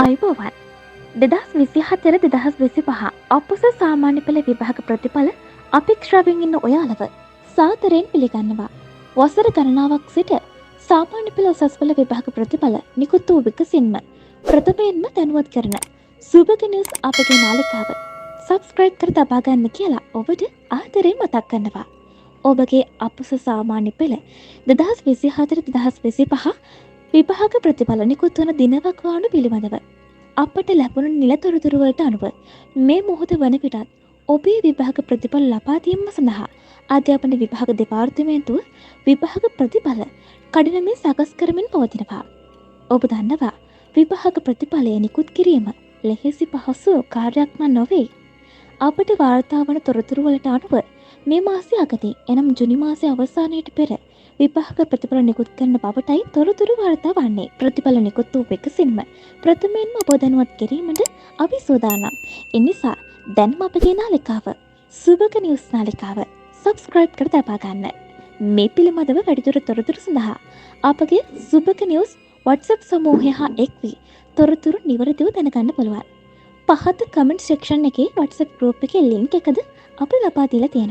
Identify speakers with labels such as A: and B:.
A: ආයුබෝවන් 2024-2025 අපොස සාමාන්‍ය පෙළ විභාග ප්‍රතිඵල අපේක්ෂාවෙන් ඉන්න ඔයාලව සාදරයෙන් පිළිගන්නවා. වසර ගණනාවක් සිට සාමාන්‍ය පෙළ උසස් පෙළ විභාග ප්‍රතිඵල නිකුත් වූ විකසින්ම ප්‍රථමයෙන්ම දැනුවත් කරන සුබක නිවුස් අපගේ නාලිකාව සබ්ස්ක්‍රයිබ් කර තබා ගන්න කියලා ඔබට ආදරයෙන් මතක් කරනවා. ඔබගේ අපොස සාමාන්‍ය පෙළ 2024-2025 විභාග ප්‍රතිඵල නිකුත් වන දිනවකවානු පිළිබඳව අපට ලැබුණු නිලතොරතුරු වලට අනුව මේ මොහොත වන විටත් ඔබේ විභාග ප්‍රතිඵල ලබා දීම සඳහා අධ්‍යාපන විභාග දෙපාර්තමේන්තුව විභාග ප්‍රතිඵල කඩිනමින් සකස් කරමින් පවතිනවා. ඔබ දන්නවා විභාග ප්‍රතිඵලය නිකුත් කිරීම ලෙහෙසි පහසු කාර්යයක් නොවේ. අපට වාර්තා වන තොරතුරු වලට අනුව මේ මාසයේ අගදී එනම් ජුනි මාසයේ අවසානයේට පෙර විභාග ප්‍රතිඵල නිකුත් කරන බවටයි තොරතුරු වාර්තා වන්නේ. ප්‍රතිඵල නිකුත් වූ එකසින්ම ප්‍රථමයෙන්ම ඔබ දැනුවත් කිරීමට අපි සූදානම්. එනිසා දැන්ම අපගේ නාලිකාව සුබක නිවුස් නාලිකාව සබ්ස්ක්‍රයිබ් කර තබා ගන්න. මේ පිළිබඳව වැඩිදුර තොරතුරු සඳහා අපගේ සුබක නිවුස් WhatsApp සමූහය හා එක් වී තොරතුරු නිවැරදිව දැනගන්න පුළුවන්. පහත කමෙන්ට් සෙක්ෂන් එකේ WhatsApp group එකේ link එකද අප ලබා දීලා තියෙනවා.